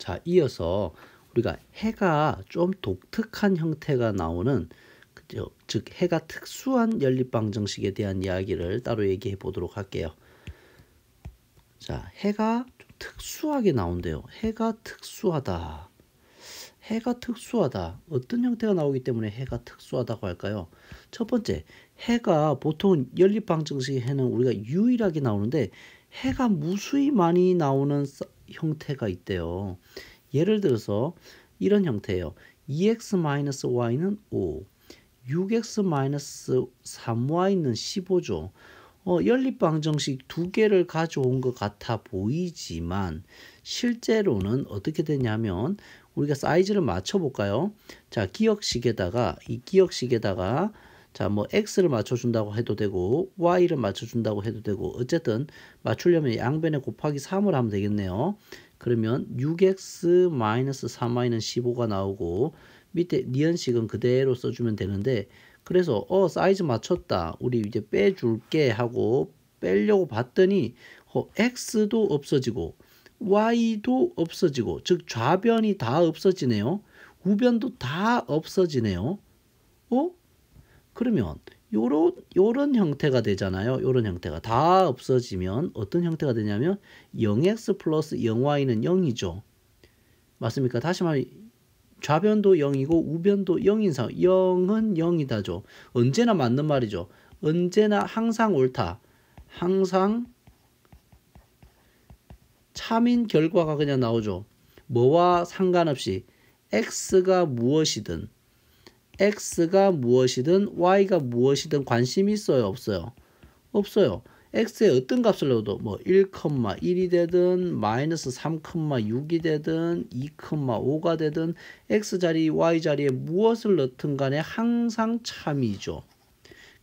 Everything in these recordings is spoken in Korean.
자, 이어서 우리가 해가 좀 독특한 형태가 나오는 그죠? 즉 해가 특수한 연립방정식에 대한 이야기를 따로 얘기해 보도록 할게요. 자, 해가 좀 특수하게 나온대요. 해가 특수하다. 해가 특수하다. 어떤 형태가 나오기 때문에 해가 특수하다고 할까요? 첫 번째, 해가 보통 연립방정식의 해는 우리가 유일하게 나오는데 해가 무수히 많이 나오는 형태가 있대요. 예를 들어서 이런 형태예요. 2x-y는 5, 6x-3y는 15죠. 연립방정식 두 개를 가져온 것 같아 보이지만 실제로는 어떻게 되냐면 우리가 사이즈를 맞춰볼까요? 자, 기억식에다가 자, 뭐 x를 맞춰준다고 해도 되고 y를 맞춰준다고 해도 되고 어쨌든 맞추려면 양변에 곱하기 3을 하면 되겠네요. 그러면 6x-3y는 15가 나오고 밑에 니은식은 그대로 써주면 되는데 그래서 사이즈 맞췄다. 우리 이제 빼줄게 하고 빼려고 봤더니 x도 없어지고 y도 없어지고 즉 좌변이 다 없어지네요. 우변도 다 없어지네요. 그러면 요런 형태가 되잖아요. 요런 형태가 다 없어지면 어떤 형태가 되냐면 0x 플러스 0y는 0이죠. 맞습니까? 다시 말해 좌변도 0이고 우변도 0인 상황. 0은 0이다죠. 언제나 맞는 말이죠. 언제나 항상 옳다. 항상 참인 결과가 그냥 나오죠. 뭐와 상관없이 x가 무엇이든 y가 무엇이든 관심이 있어요, 없어요? 없어요. x의 어떤 값을 넣어도 뭐 1,1이 되든 마이너스 3,6이 되든 2,5가 되든 x자리 y자리에 무엇을 넣든 간에 항상 참이죠.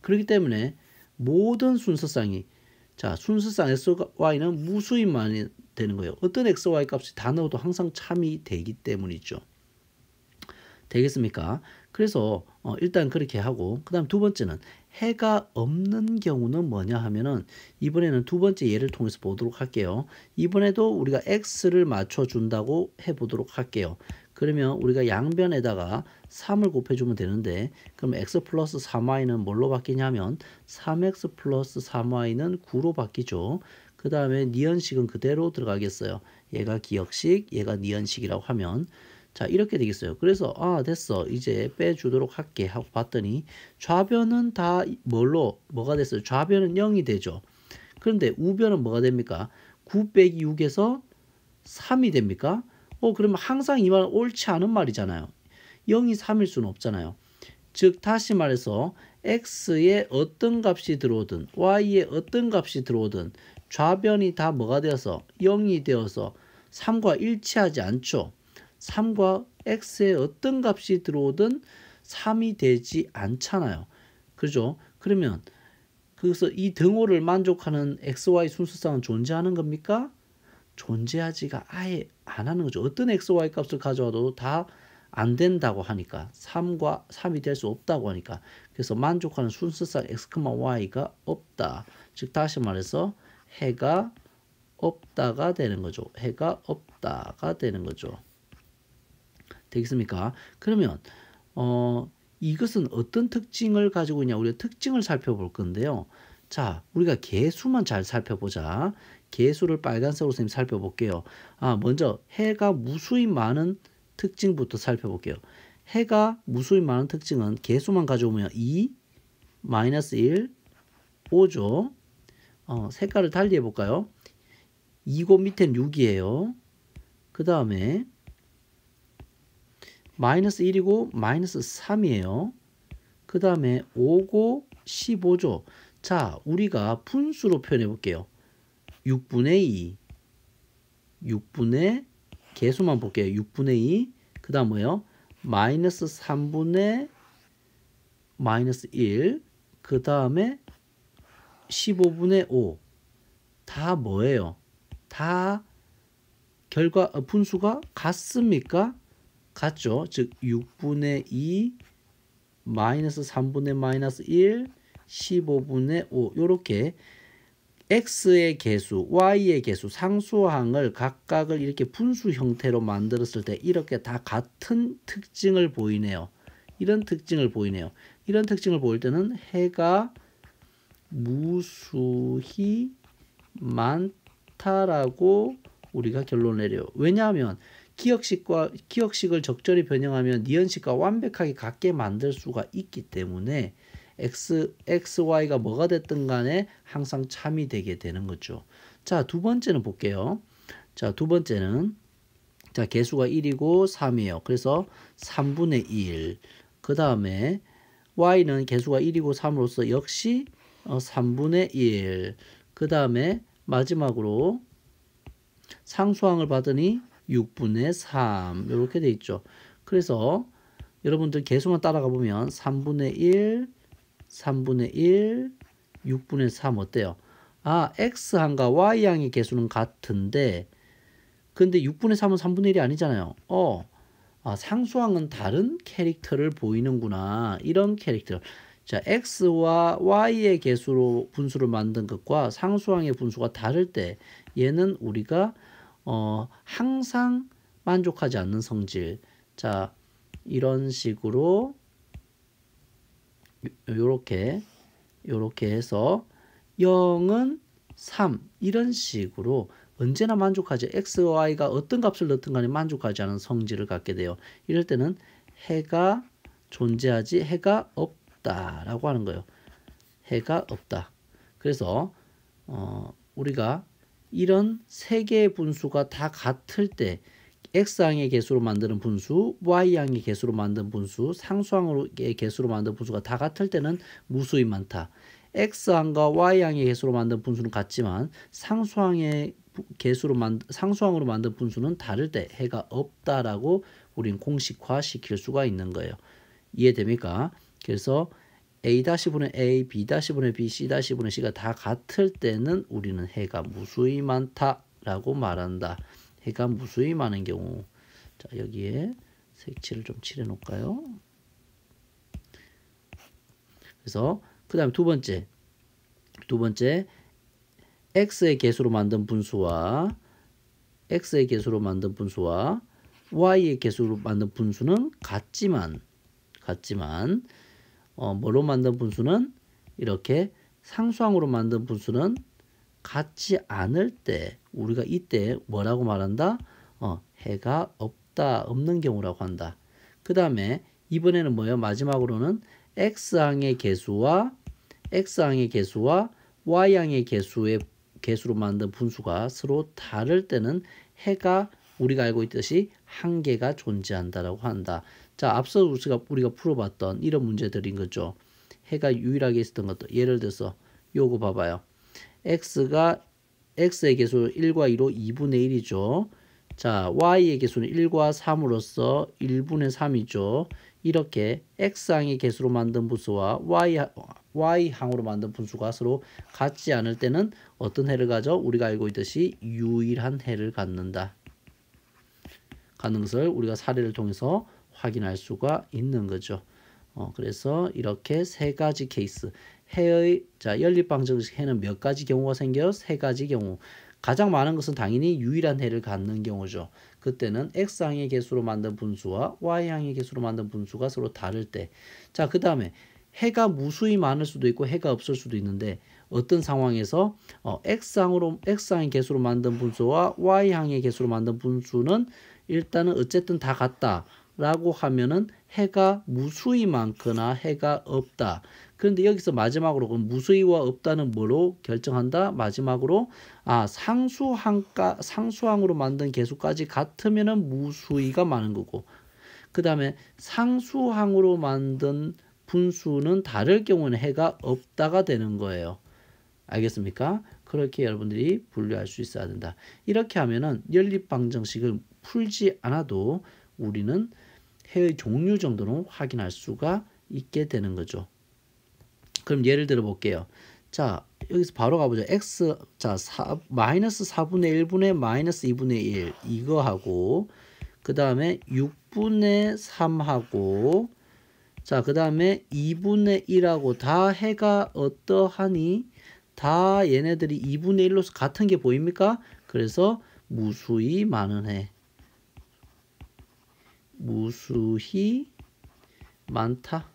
그렇기 때문에 모든 순서쌍이 순서쌍 xy는 무수히 많이 되는 거예요. 어떤 xy 값이 다 넣어도 항상 참이 되기 때문이죠. 되겠습니까? 그래서 일단 그렇게 하고 그 다음 두 번째는 해가 없는 경우는 뭐냐 하면은 이번에는 두 번째 예를 통해서 보도록 할게요. 이번에도 우리가 x를 맞춰준다고 해보도록 할게요. 그러면 우리가 양변에다가 3을 곱해주면 되는데 그럼 x 플러스 3y는 뭘로 바뀌냐면 3x 플러스 3y는 9로 바뀌죠. 그 다음에 니은식은 그대로 들어가겠어요. 얘가 기억식, 얘가 니은식이라고 하면 자, 이렇게 되겠어요. 그래서 됐어. 이제 빼주도록 할게 하고 봤더니 좌변은 다 뭐가 됐어요? 좌변은 0이 되죠. 그런데 우변은 뭐가 됩니까? 9 빼기 6에서 3이 됩니까? 그러면 항상 이 말은 옳지 않은 말이잖아요. 0이 3일 수는 없잖아요. 즉 다시 말해서 x에 어떤 값이 들어오든 y에 어떤 값이 들어오든 좌변이 다 뭐가 되어서 0이 되어서 3과 일치하지 않죠. 3과 x에 어떤 값이 들어오든 3이 되지 않잖아요. 그죠? 그러면 그래서 이 등호를 만족하는 xy 순서쌍은 존재하는 겁니까? 존재하지가 아예 안 하는 거죠. 어떤 xy 값을 가져와도 다 안 된다고 하니까 3이 될 수 없다고 하니까 그래서 만족하는 순서쌍 x, y가 없다. 즉 다시 말해서 해가 없다가 되는 거죠. 해가 없다가 되는 거죠. 되겠습니까? 그러면 이것은 어떤 특징을 가지고 있냐? 우리가 특징을 살펴볼 건데요. 자, 우리가 개수만 잘 살펴보자. 개수를 빨간색으로 선생님 살펴볼게요. 먼저 해가 무수히 많은 특징부터 살펴볼게요. 해가 무수히 많은 특징은 개수만 가져오면 2, 마이너스 1, 5죠. 색깔을 달리 해볼까요? 2고 밑엔 6이에요. 그 다음에 마이너스 1이고 마이너스 3이에요. 그 다음에 5고 15죠. 자, 우리가 분수로 표현해 볼게요. 6분의 2, 6분의 개수만 볼게요. 6분의 2, 그 다음 뭐예요? 마이너스 3분의 마이너스 1, 그 다음에 15분의 5. 다 뭐예요? 다 분수가 같습니까? 같죠? 즉 6분의 2 마이너스 3분의 마이너스 1 15분의 5 요렇게 x의 개수, y의 개수, 상수항을 각각을 이렇게 분수 형태로 만들었을 때 이렇게 다 같은 특징을 보이네요. 이런 특징을 보이네요. 이런 특징을 보일 때는 해가 무수히 많다라고 우리가 결론을 내려요. 왜냐하면 기억식을 적절히 변형하면 니은식과 완벽하게 같게 만들 수가 있기 때문에 x, y가 뭐가 됐든 간에 항상 참이 되게 되는 거죠. 자, 두 번째는 볼게요. 자, 두 번째는 자, 개수가 1이고 3이에요. 그래서 3분의 1. 그 다음에 y는 개수가 1이고 3으로서 역시 3분의 1. 그 다음에 마지막으로 상수항을 받으니 6분의 3 이렇게 돼 있죠. 그래서 여러분들 개수만 따라가 보면 3분의 1, 3분의 1, 6분의 3 어때요? 아, x항과 y항의 개수는 같은데 근데 6분의 3은 3분의 1이 아니잖아요. 상수항은 다른 캐릭터를 보이는구나. 이런 캐릭터. 자, x와 y의 개수로 분수를 만든 것과 상수항의 분수가 다를 때 얘는 우리가 항상 만족하지 않는 성질. 자, 이런 식으로 요렇게 해서 0은 3 이런 식으로 언제나 만족하지 x, y가 어떤 값을 넣든 간에 만족하지 않은 성질을 갖게 돼요. 이럴 때는 해가 존재하지 해가 없다라고 하는 거예요. 해가 없다. 그래서 우리가 이런 세 개의 분수가 다 같을 때 x항의 개수로 만드는 분수, y항의 개수로 만든 분수, 상수항의 개수로 만든 분수가 다 같을 때는 무수히 많다. x항과 y항의 개수로 만든 분수는 같지만 상수항으로 만든 분수는 다를 때 해가 없다라고 우리는 공식화 시킬 수가 있는 거예요. 이해됩니까? 그래서 a-분의 a, b-분의 b, c-분의 c가 다 같을 때는 우리는 해가 무수히 많다라고 말한다. 해가 무수히 많은 경우. 자, 여기에 색칠을 좀 칠해 놓을까요? 그래서 그 다음에 두 번째 x의 개수로 만든 분수와 y의 개수로 만든 분수는 같지만 뭐로 만든 분수는 이렇게 상수항으로 만든 분수는 같지 않을 때 우리가 이때 뭐라고 말한다? 해가 없는 경우라고 한다. 그 다음에 이번에는 뭐예요? 마지막으로는 x항의 개수와 y항의 개수로 만든 분수가 서로 다를 때는 해가 우리가 알고 있듯이 한 개가 존재한다라고 한다. 자, 앞서 우리가 풀어봤던 이런 문제들인 거죠. 해가 유일하게 있었던 것도 예를 들어서 요거 봐봐요. x의 개수 1과 2로 2분의 1이죠. 자, y의 개수는 1과 3으로서 1분의 3이죠. 이렇게 x항의 개수로 만든 분수와 y항으로 만든 분수가 서로 같지 않을 때는 어떤 해를 가져? 우리가 알고 있듯이 유일한 해를 갖는다. 가는 것을 우리가 사례를 통해서 확인할 수가 있는 거죠. 그래서 이렇게 세 가지 케이스. 해의 연립방정식 해는 몇 가지 경우가 생겨요? 세 가지 경우. 가장 많은 것은 당연히 유일한 해를 갖는 경우죠. 그때는 x항의 개수로 만든 분수와 y항의 개수로 만든 분수가 서로 다를 때. 자, 그 다음에 해가 무수히 많을 수도 있고 해가 없을 수도 있는데 어떤 상황에서 x항의 개수로 만든 분수와 y항의 개수로 만든 분수는 일단은 어쨌든 다 같다. 라고 하면은 해가 무수히 많거나 해가 없다. 그런데 여기서 마지막으로 무수히와 없다는 뭐로 결정한다? 마지막으로 상수항으로 만든 개수까지 같으면은 무수히가 많은 거고, 그 다음에 상수항으로 만든 분수는 다를 경우는 해가 없다가 되는 거예요. 알겠습니까? 그렇게 여러분들이 분류할 수 있어야 된다. 이렇게 하면은 연립방정식을 풀지 않아도 우리는 해의 종류 정도는 확인할 수가 있게 되는 거죠. 그럼 예를 들어 볼게요. 자, 여기서 바로 가보죠. 마이너스 4분의 1분의 마이너스 2분의 1 이거하고 그 다음에 6분의 3하고 자, 그 다음에 2분의 1하고 다 해가 어떠하니? 다 얘네들이 2분의 1로서 같은 게 보입니까? 그래서 무수히 많은 해. 무수히 많다.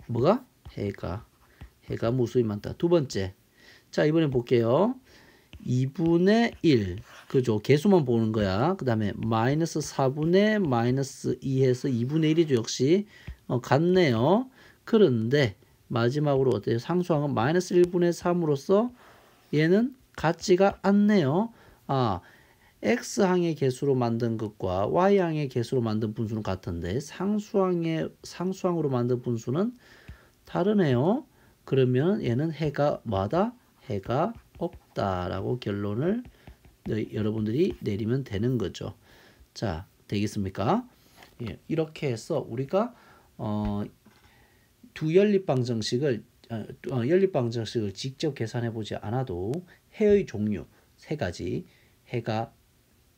뭐가? 해가 무수히 많다. 두 번째. 자, 이번에 볼게요. 2분의 1. 그죠? 개수만 보는 거야. 그 다음에 마이너스 4분의 마이너스 2 해서 2분의 1이죠. 역시. 같네요. 그런데 마지막으로 어때요? 상수항은 마이너스 1분의 3으로서 얘는 같지가 않네요. 아, x항의 개수로 만든 것과 y항의 개수로 만든 분수는 같은데 상수항으로 만든 분수는 다르네요. 그러면 얘는 해가 뭐다? 해가 없다라고 결론을 여러분들이 내리면 되는 거죠. 자, 되겠습니까? 예, 이렇게 해서 우리가 두 연립방정식을 직접 계산해 보지 않아도 해의 종류 세 가지, 해가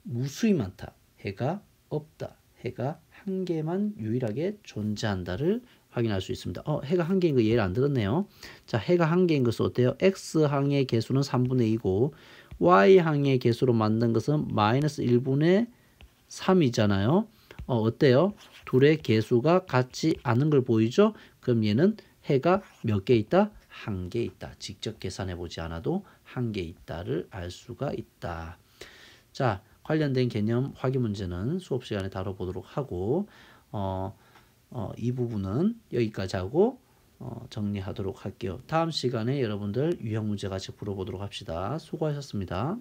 무수히 많다, 해가 없다, 해가 한 개만 유일하게 존재한다를 확인할 수 있습니다. 해가 한 개인 거 예를 안 들었네요. 자, 해가 한 개인 것은 어때요? x항의 개수는 3분의 2고 y항의 개수로 만든 것은 마이너스 1분의 3이잖아요. 어때요? 둘의 개수가 같지 않은 걸 보이죠? 그럼 얘는 해가 몇 개 있다? 한 개 있다. 직접 계산해 보지 않아도 한 개 있다를 알 수가 있다. 자, 관련된 개념 확인 문제는 수업 시간에 다뤄보도록 하고 이 부분은 여기까지 하고 정리하도록 할게요. 다음 시간에 여러분들 유형 문제 같이 풀어보도록 합시다. 수고하셨습니다.